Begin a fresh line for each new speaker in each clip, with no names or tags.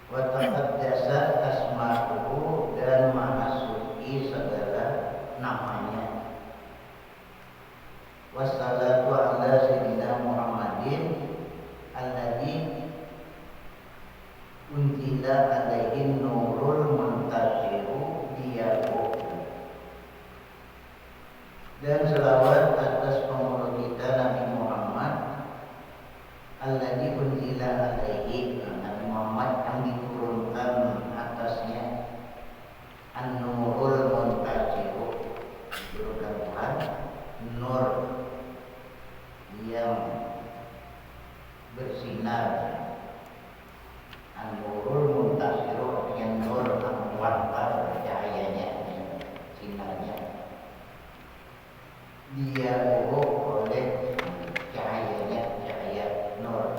wa taqaddasat asma'uhu dan maha suci segala namanya. Wassalatu ala sayyidina Muhammadin alladzi unzila alaihi nurul muntashiru diyahu. Dan selawat atas penghulu kita Nabi Muhammad alladzi unzila alaihi, Nabi Muhammad yang diturunkan atasnya an-nurul muntashiru, diturunkan Tuhan nur yang bersinar. An-nurul muntashiru artinya nur yang mewantar cahayanya, sinarnya. Dia oleh cahayanya, cahaya nur.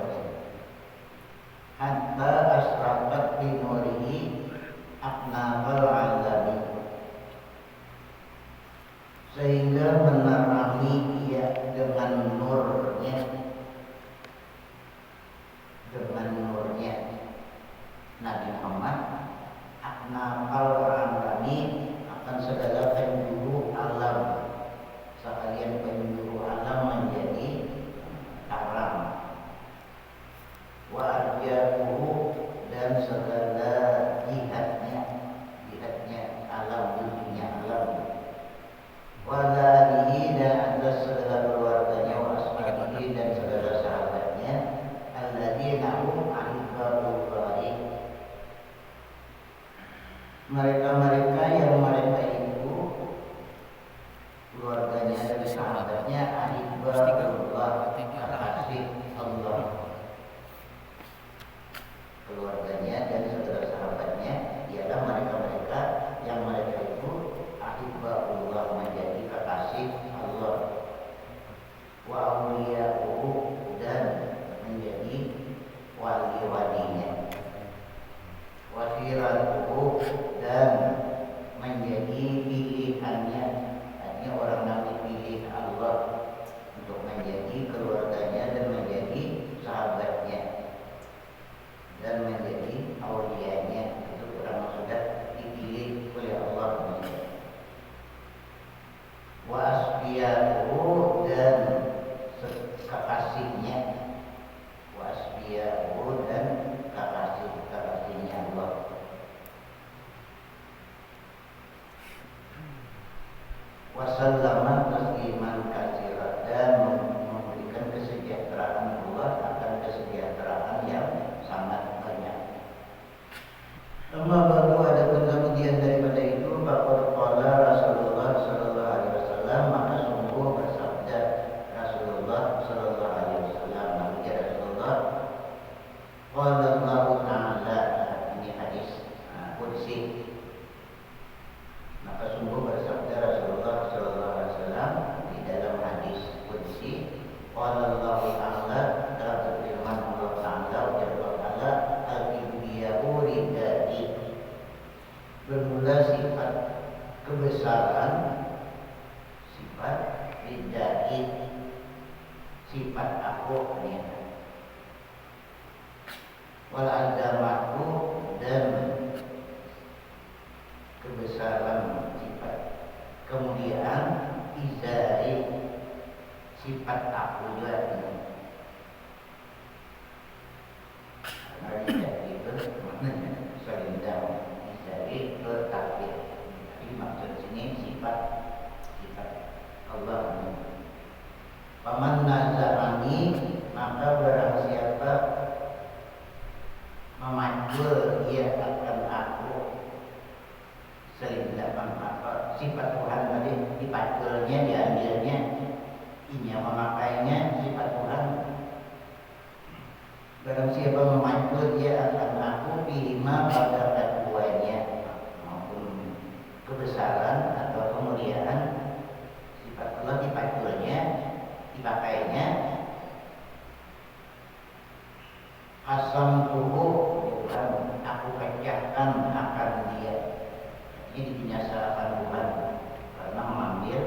Hatta asraqat bi nurihi abnaqal alamin, sehingga menerangi ia dengan nurnya, Nabi Muhammad abnaqal alamin, akan segala penjuru alam, sekalian penjuru alam menjadi terang. Wa arjahu, dan segala jihadnya alam, dunia alam. Wa alihi, dan atas segala keluarganya, wa ashabihi, dan segala sahabatnya, alladzina hum ahibbullahi, mereka-mereka yang mereka itu keluarganya dan sahabatnya ahibbatullah, kekasih Allah. Keluarganya dan saudara sahabatnya ialah mereka-mereka yang mereka itu ahibbatullah, menjadi kekasih Allah. Wa awliya'uhu, dan menjadi wali-walinya. Wa khiratuhu, dan menjadi pilihannya, artinya orang yang dipilih Allah untuk menjadi keluarganya dan menjadi sahabatnya dan menjadi aulianya. Itu orang yang sudah dipilih oleh Allah. Wa asfiyatuhu, dan kekasihnya. Wa asfiyatuhu, dan kekasihnya Allah. Wasallama tasliman katsiran, dan memberikan kesejahteraan Allah akan kesejahteraan yang sangat banyak. Amma ba'du, adapun kemudian daripada itu, faqad qala Rasulullah sallallahu alaihi wasallam, maka sungguh bersabda Rasulullah sallallahu alaihi wasallam, Nabi Rasulullah, qala Allah Ta'ala, ini hadis qudsi. Maka sungguh bersabda Rasulullah sallallahu alaihi wasallam di dalam hadis qudsi, qala Allah Ta'ala, telah berfirman Allah Ta'ala, ujar Allah, al-kibriya'u ridai, bermula sifat kebesaran, sifat ridai, sifat aku ini. Wal azamatu, dan kebesaran sifat kemuliaan, izari, sifat aku juga ini. Karena izari itu maknanya selendang, izari ke takdir. Jadi maksud sini sifat Allah ini. Paman nazarani, maka barang siapa memanggil ia akan aku, selindang apa sifat Tuhan tadi dipanggilnya, diambilnya, ini memakainya sifat Tuhan. Barang siapa memanggil dia akan aku bima pada keduanya, maupun kebesaran atau kemuliaan sifat Allah dipanggilnya, dipakainya. Asam tubuh, aku pecahkan akan dia. Ini dibinasakan Tuhan karena mengambil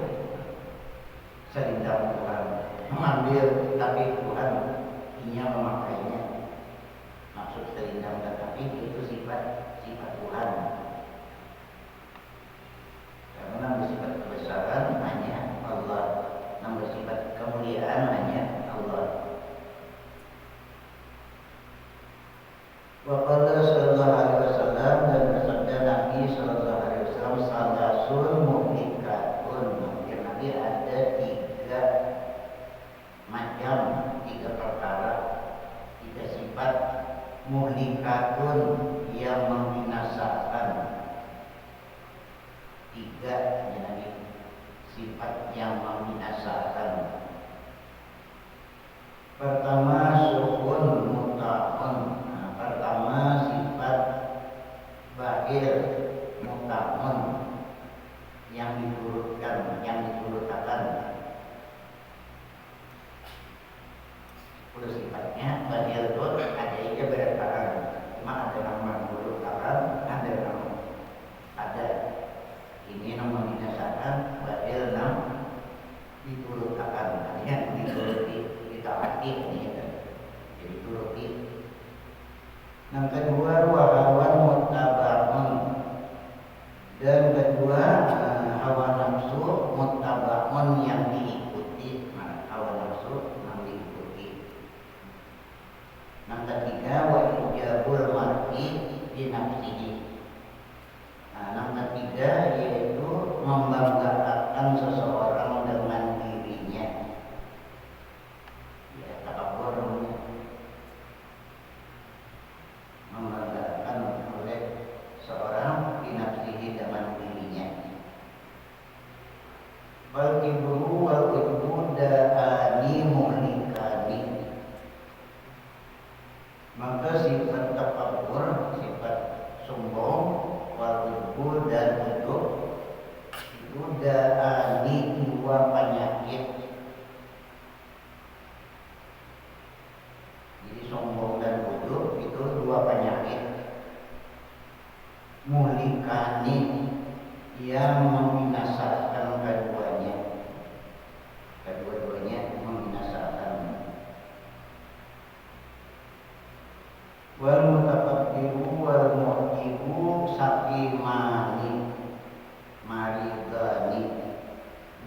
selindang Tuhan, mengambil tapi Tuhan inya memakainya. Maksud selindang tetapi itu Wa qala sallallahu alaihi wasallam, dan bersabda Nabi sallallahu alaihi wasallam, salasun muhlikatun. Ya, Nabi ada tiga macam, tiga perkara, tiga sifat muhlikatun yang membinasakan. Tiga, ya Nabi, sifat yang membinasakan. Pertama, sukun muta'un. Pertama, sifat bahir muta'un, yang diturutkan, yang diturutkan. Udah sifatnya bahir itu ada aja berantakan. Cuma ada nama turutkan, ada nama ada. Ini nama dinasakan, bahir nama diturutkan. Artinya dituruti, ditaati ini ya. Jadi turuti. Yang kedua, wahawan muttaba'un. Dan kedua, hawa nafsu muttaba'un, yang diikuti. Hawa nafsu yang diikuti. Yang ketiga, wa ijabul mar'i bi nafsihi. Yang ketiga yaitu membanggakan seseorang dengan dirinya. Ya, takabur namanya. Membanggakan oleh seorang binafsihi dengan dirinya. Wal kibru wal ujbu da'ani muhlikani. Maka sifat takabur, sifat sombong, wal ujbu dan ujub itu da'ani, dua penyakit. Jadi sombong dan ujub itu dua penyakit. Muhlikani, yang membinasakan keduanya. Kedua-duanya membinasakan. Wal mutakabbiru wal mu'jibu sakimani maridani.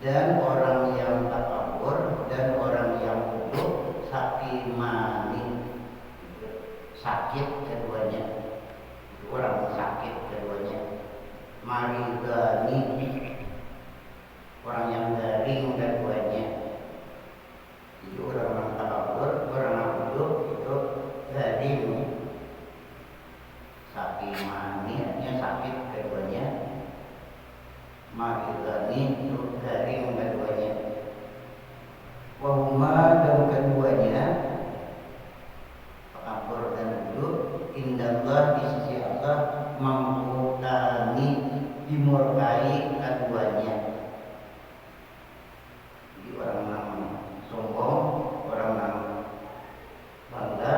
Dan orang yang takabur dan orang yang ujub sakimani, sakit keduanya. Orang sakit keduanya. Maridani, orang yang garing keduanya. Jadi orang yang takabur, orang yang ujub itu garing. Sakimani artinya sakit keduanya. Maridani itu garing keduanya. Wahuma, dan keduanya, takabur dan ujub, indallah, di sisi Allah, mangkutani, dimurkai keduanya. Jadi orang yang sombong, orang yang bangga,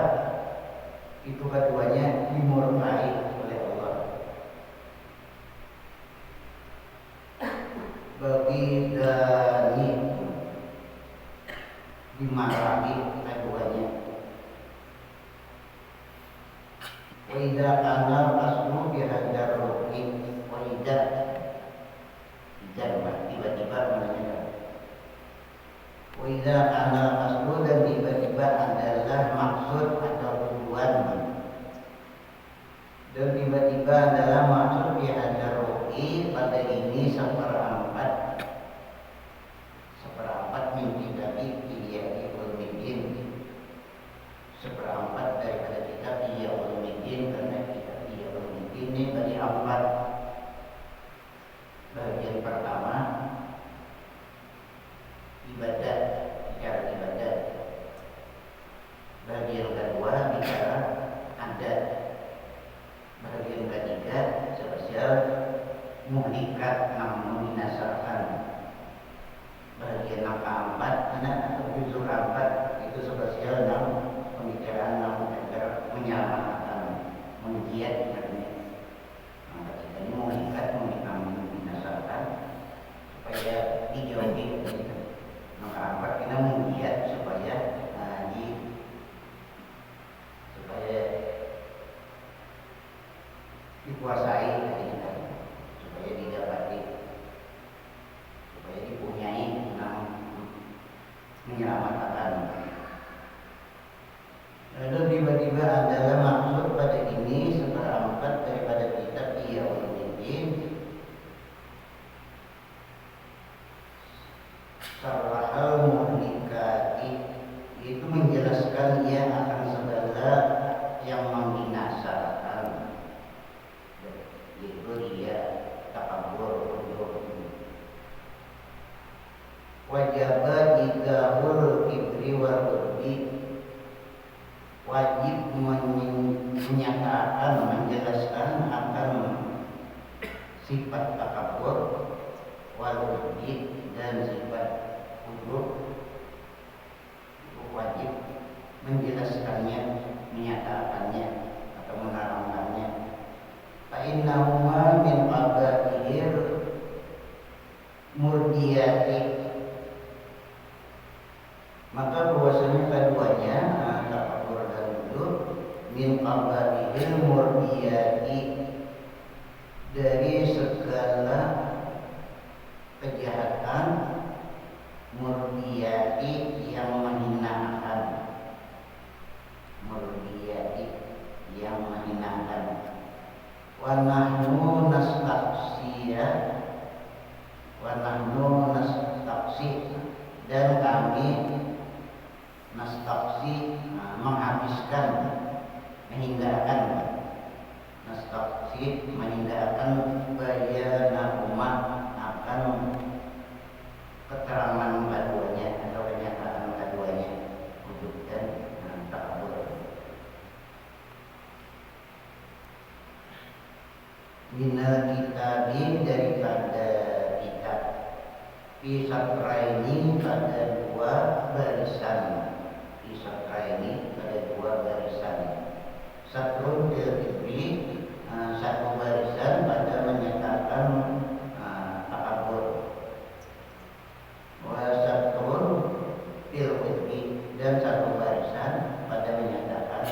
itu keduanya dimurkai oleh Allah. Bagi dani, dimarahi keduanya. Wa idza kana aslu bihadar ruhi, wa idza tiba-tiba menanyakan. Wa idza kana aslu, dan tiba-tiba adalah maksud atau tujuan. Dan tiba-tiba adalah maksud bihadar ruhi, pada ini seperempat mimpi dari Ihya Ulumuddin. Seperempat daripada kitab Ihya Ulumuddin, karena kitab Ihya Ulumuddin ini bagi empat. Bagian pertama ibadah, bicara ibadah. Bagian kedua bicara adat. Bagian ketiga spesial muhlikat, membinasakan. Bagian yang keempat, atau juzul keempat, itu spesial pembicaraan agar menyelamatkan, menggiat katanya. Maka kita ini muhlikat, membinasakan supaya dijauhi. Yang keempat kita menggiat supaya supaya dikuasai, supaya didapati, supaya dipunyai, menyelamatkan. Lalu tiba-tiba adalah maksud pada yang membinasakan, itu dia takabur. Wajib idahul kibri wal urbi, wajib menyatakan, menjelaskan akan sifat takabur wal urbi dan sifat ujub. Wajib menjelaskannya, menyatakannya atau menerangkannya. Fa innahuma min qabaihir murdiyati, maka bahwasanya keduanya takabur dan ujub min qabaihir murdiyati, dari segala kejahatan, murdiyati yang menghinakan, murdiyati yang menghinakan. Wa nahnu nastaqsiya, wa nahnu nastaqsi, dan kami nastaqsi menghabiskan, meninggalkan, nastaqsi meninggalkan bayanahuma akan keterangan keduanya atau kenyataan keduanya, ujub dan takabur. Minal kitabi, daripada kitab, fi satraini, pada dua barisan, fi satraini pada dua barisan. Satrun fil satu barisan pada menyatakan takabur. Wasatul fil ujbi, dan satu barisan pada menyatakan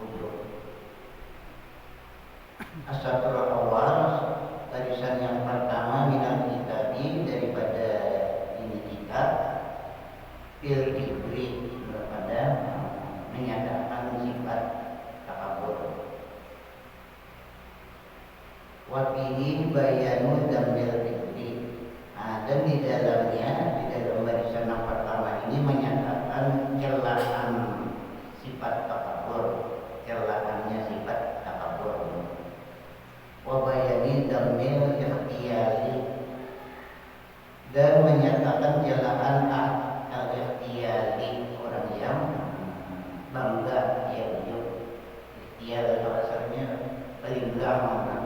ujub. Asatul awal, barisan yang pertama, minal kitabi, daripada ini kitab, fil ujbi, pada menyatakan sifat takabur. Wa fihi bayanu dzamil ujbi, dan di dalamnya, di dalam barisan yang pertama ini menyatakan celaan sifat takabur, celaannya sifat takabur. Wa bayani dzamil ikhtiyari, dan menyatakan celaan al-ikhtiyari, orang yang bangga, ya ujub. Ikhtiyar itu asalnya pelinggang.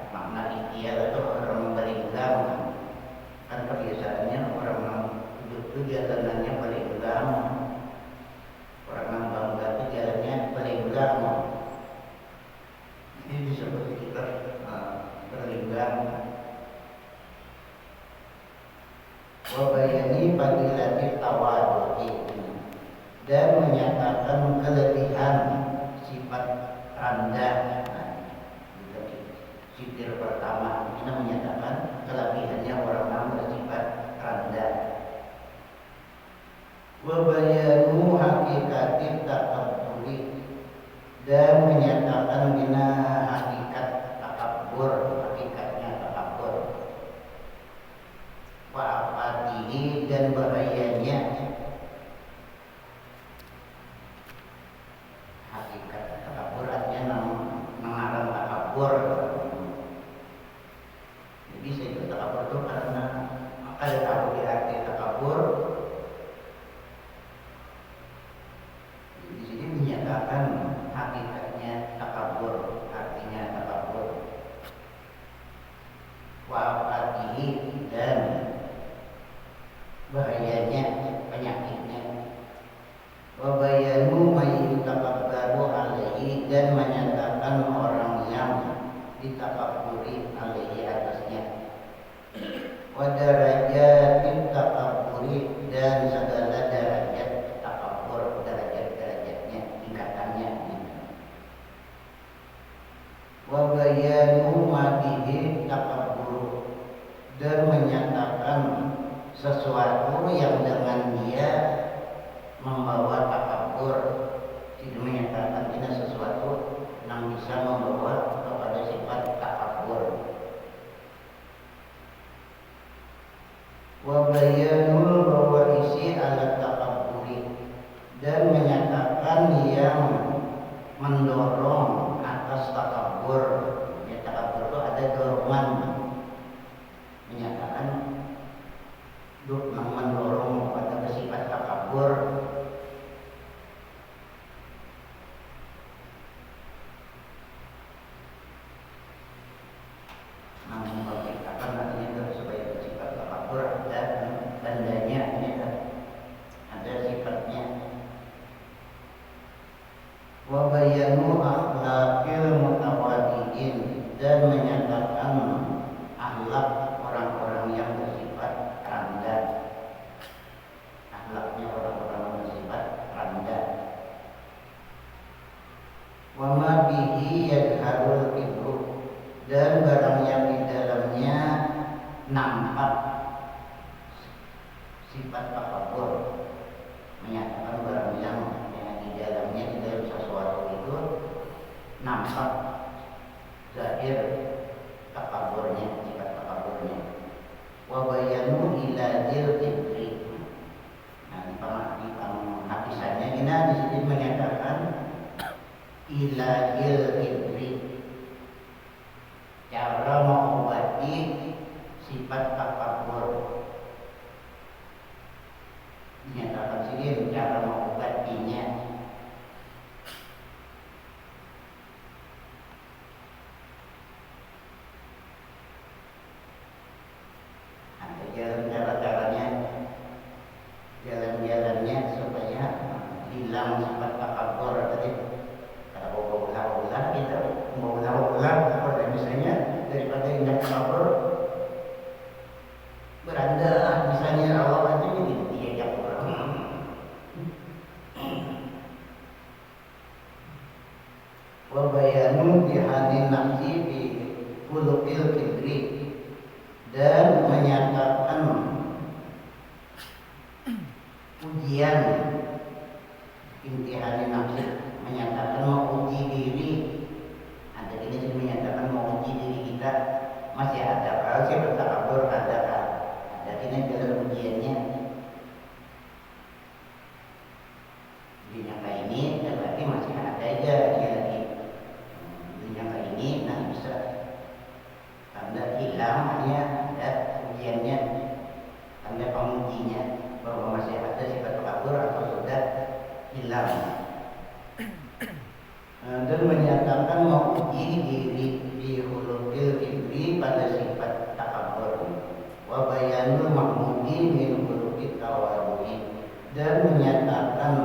Makna ikhtiar itu orang beringgang, kan kebiasaannya orang ujub itu jalanannya beringgang, orang bangga itu jalannya beringgang. Ini disebut kita beringgang. Wabayani fadilati tawadhu'i, dan menyatakan kelebihan sifat rendah. Sifir pertama ini menyatakan kelebihannya orang yang bersifat rendah. Wabayanu hakikatit takabburi, dan menyatakan bina hakikat takabbur, hakikatnya takabbur. Wa afatihi, dan bahayanya hakikat takabbur, artinya mengarang takabbur. Bisa itu takabur itu karena ada tahu di arti takabur. Di sini menyatakan hakikatnya takabur, artinya takabur. Wafatihi, dan bahayanya, penyakitnya. Wabayanu mayyutakabbaru alaihi, dan menyatakan orang yang ditakaburi alaihi atasnya. Wadarajatin takaburi, dan segala derajat takabur, derajat-derajatnya, tingkatannya. Wabayanu madihi takaburu, dan menyatakan sesuatu yang dengan dia membawa takabur, tidak menyatakan tidak sesuatu yang bisa membawa kepada sifat takabur. Wa bayanul bawaisi ala takaburi, dan menyatakan yang mendorong atas takabur. Ya, takabur itu ada dorongan, menyatakan mendorong pada sifat takabur. Memperkatakan artinya supaya bersifat takabur ada tandanya, ada sifatnya. Wa bayanu akhlaqil mutawadiin, dan menyatakan akhlak orang-orang yang bersifat rendah, akhlaknya orang-orang yang bersifat rendah. Wa ma bihi yadharul kibru, dan barang yang di dalamnya nampak sifat takabur, menyatakan barang yang di dalamnya, di dalam sesuatu itu nampak zahir takaburnya, sifat takaburnya. Wa bayanu iladil kibri. Nah, di penghabisannya ini di sini menyatakan iladil kibri, cara mengobati sifat takabur. Dinyatakan sini cara mengobatinya. Ada jalan-jalannya supaya hilang sifat takabur tadi. Kalau ulah-ulah kita mau ulah-ulah, misalnya daripada indah takabur beranda, misalnya Allah aja ini diajak orang. Wa bayanu bihanin nafsi bi khuluqil kibri, dan menyatakan ujian imtihanin nafsi, menyatakan mau uji diri. Ada ini menyatakan mau uji diri kita masih ada kalau sifat takabur ada kan. Ini dalam ujiannya dinyangka ini, dan berarti masih ada aja dia lagi dinyangka ini, nah bisa tanda hilang, hanya ada ujiannya, tanda pengujinya bahwa masih ada sifat takabur atau sudah hilang. Dan menyatakan mau uji diri di hulul kibri pada sifat takabur. Wa bayanul mahmudi min khuluqit tawadhu'i, dan menyatakan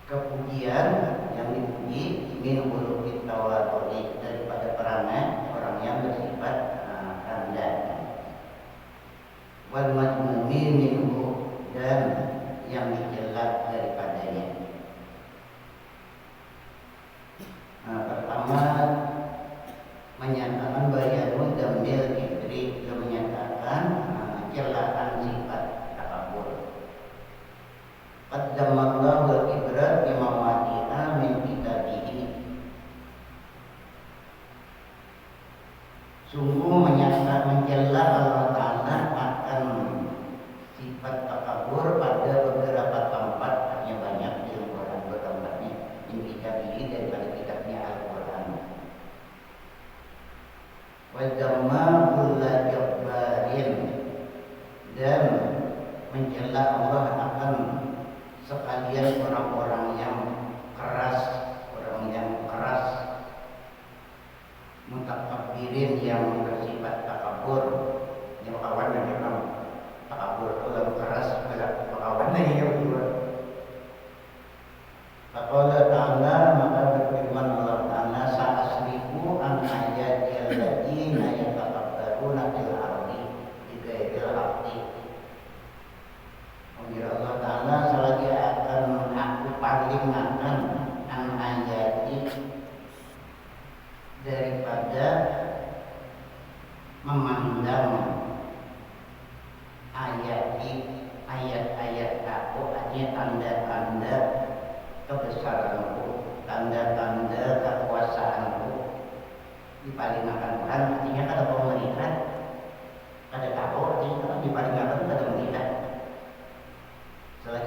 kepujian yang dipuji min khuluqit tawadhu'i, daripada perangai orang yang bersifat rendah. Wal madmumi minhu, dan yang dijelak daripadanya. Pertama menyatakan bayanu damil kibri, yang menyatakan celaan sifat takabur. Qad dammallahu al-kibra bima wadi'a min kitabihi, sungguh mencela Allah Ta'ala akan sifat takabur pada beberapa tempat, hanya banyak di Al-Quran tempatnya, min kitabihi, daripada kitabnya Al-Quran. Wa damma kulla jabbarin, dan mencela Allah akan sekalian orang-orang yang keras, mutakabbirin yang bersifat takabur. Yang kawan yang memang takabur kalau keras, kawan lagi yang berdua. Faqala ta'ala, maka berfirman Allah Ta'ala, sa'asrifu an ayati alladziina yatakabbaruna fil ardi bighairil haqqi. Allah Ta'ala selagi akan aku palingkan an ayati, daripada memandang ayat-ayat aku, artinya tanda-tanda kebesaranku, tanda-tanda kekuasaanku, dipalingkan Tuhan. Artinya kalau kau melihat, kada tahu, artinya kalau dipalingkan kada melihat. Selagi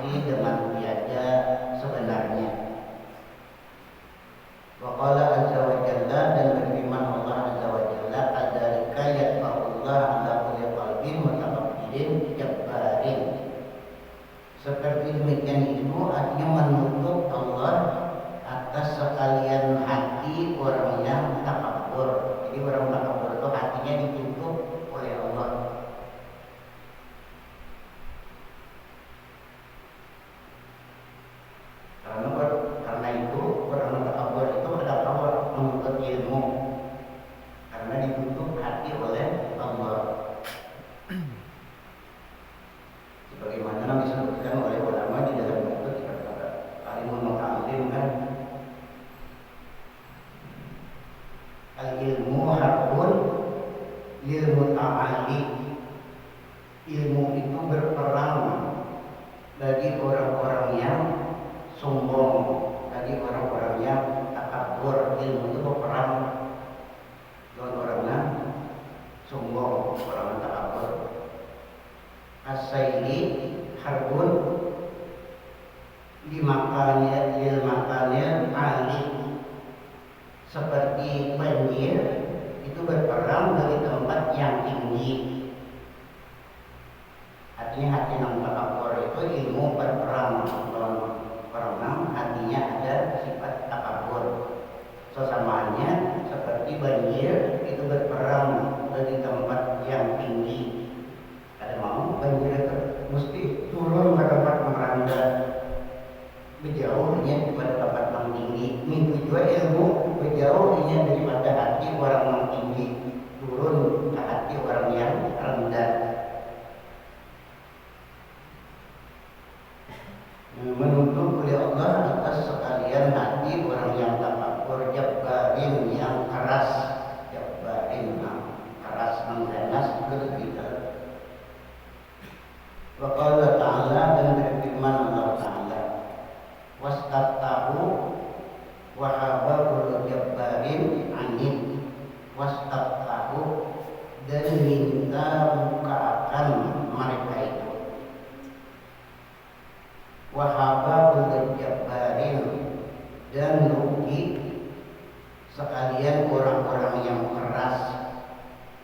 mengerti dengan tiada sebenarnya. Wa qala azza wa jalla, dan berfirman Allah azza wa jalla, kadzalika yatba'ullah ala kulli qalbin mutakabbirin jabbarin. Seperti demikian itu artinya menutup Allah atas sekalian hati orang yang takabur. Jadi orang takabur itu hatinya ditutup oleh Allah. Karena itu orang takabur itu adalah orang menuntut ilmu, karena ditutup hati oleh Allah. Sebagaimana disebutkan oleh ulama di dalam buku kata Alimul Muta'allim kan, al-ilmu harbun lil muta'alli. Ilmu itu berperang bagi orang-orang yang sombong, bagi orang-orang yang takabur. Ilmu itu berperang lawan orang yang sombong, orang yang takabur. As-saili harbun limakannya lil makannya ali. Seperti banjir itu berperang dari tempat yang tinggi. Artinya hati yang takabur itu ilmu berperang orang hatinya ada sifat takabur. Sesamaannya seperti banjir itu berperang dari tempat yang tinggi. Ada mau banjir itu mesti turun ke tempat yang rendah, berjauhnya daripada tempat yang tinggi. Minggu juga ilmu berjauhnya daripada hati orang yang tinggi, turun ke hati orang yang rendah. Menutup oleh Allah atas sekalian hati orang yang takabur, jabbarin yang keras, jabbarin yang keras, mengganas, berbeda. Wa qala ta'ala, dan berfirman Allah Ta'ala, wastaftahu wa hababul jabbarin anid. Wastaftahu, dan minta bukakan mereka itu. Wa hababul jabbarin, dan rugi sekalian orang-orang yang keras,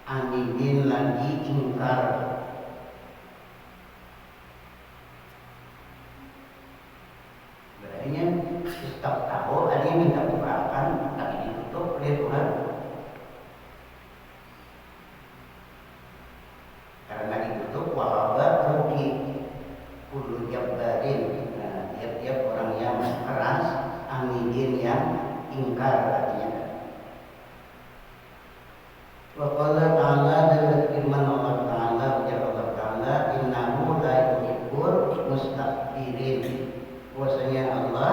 anidin lagi ingkar. Berarti setiap tahu ada yang minta bukakan tapi ditutup oleh Tuhan. Karena ditutup wahaba rugi kullu jabbarin. Tiap-tiap orang yang keras, anidin yang ingkar artinya. Wa qala ta'ala, dan berfirman Allah Ta'ala, ujar Allah Ta'ala, innahu la yuhibbul mustakbirin. Bahwasanya Allah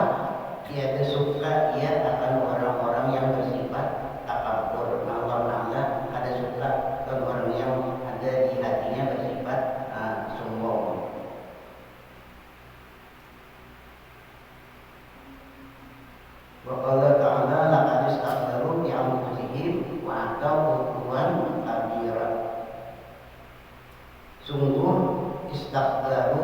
tiada suka ia akan orang-orang yang bersifat takabur. Allah Ta'ala ada suka akan orang yang ada di hatinya bersifat sombong. Wa qala ta'ala laqad istakbaru bi anfusihim wa atau utuwan kabira. Sungguh istakbaru,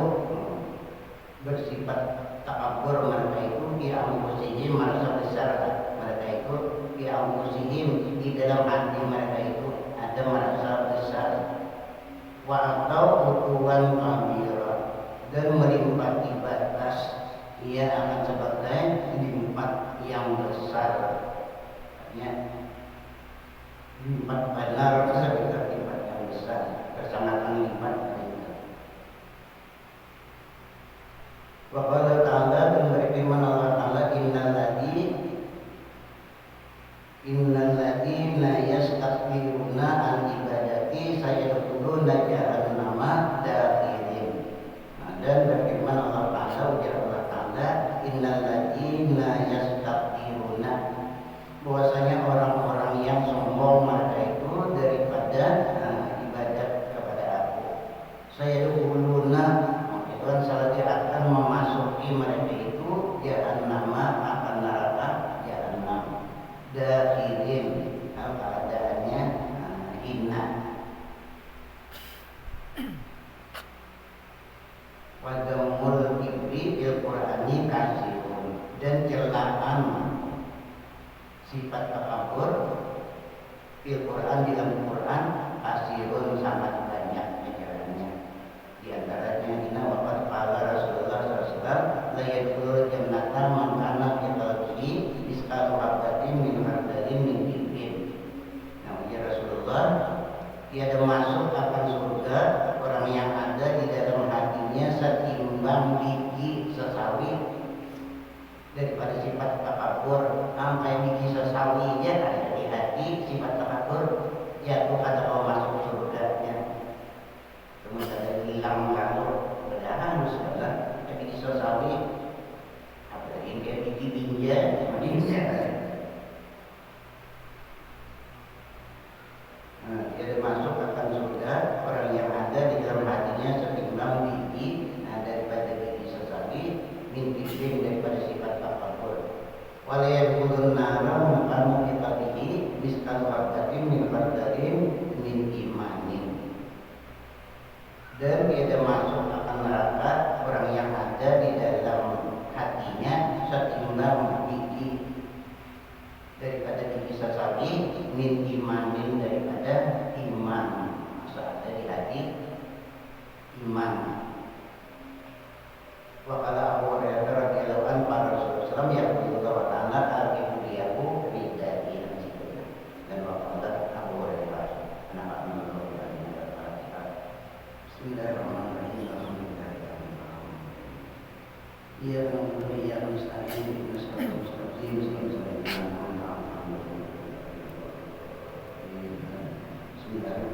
bersifat takabur mereka itu bi anfusihim, merasa besar mereka itu, bi anfusihim, di dalam hati mereka itu ada merasa besar. Wa atau utuwan kabira, dan melimpati batas, ia akan sebagai limpat yang besar. Artinya limpat benar sebagai limpat yang besar, kesanatan limpat. Wa qala ta'ala, dan berfirman Allah Ta'ala, innal ladzina yastakbiruna an ibadati sayadkhuluna jahannama dakhirin. Dan berfirman Allah Ta'ala, ujar Allah Ta'ala, innal ladzina yastakbiruna, bahwasanya orang-orang yang sombong mereka itu daripada ibadat kepada Aku. Sayadkhuluna, itu kan salah dia akan memasuki mereka itu jahannama, akan neraka jahannam. Dakhirin, keadaannya hina. Wadamul kibri fil Qur'ani kasirun, dan celaan sifat takabur fil Qur'an di dalam Qur'an kasirun sangat banyak ajarannya. Di antaranya inna waqad qala Rasulullah SAW la yadkhulul jannata man kana fi qalbihi misqalu habatin min khardalin min kibrin. Nah, ya Rasulullah, tiada masuk akan surga orang yang ada di dalam hatinya setimbang biji sesawi. Daripada sifat takabur sampai biji sesawinya ada di hati, sifat takabur jatuh pada mau masuk surganya. Kemudian hilang lalu padahal sudah biji sesawi, apalagi kayak biji binja, dia masuk akan surga orang yang ada di dalam hatinya setimbang biji daripada biji sesawi min kibrin, daripada sifat takabur. Wala yadkhulun nara man kana fi qalbihi misqalu habatin min khardalin min imanin. Dan tidak masuk akan neraka orang yang ada di dalam hatinya setimbang biji daripada biji sesawi min imanin, daripada iman. Masa ada di hati iman. Wa qala Abu Hurairah radhiyallahu anhu pada Rasulullah SAW ya Allah taala al-ibudiyahu ridai, dan wa qala Abu Hurairah anak menurut Bismillahirrahmanirrahim. Ya Rabbi ya mustaqim mustaqim Bismillahirrahmanirrahim.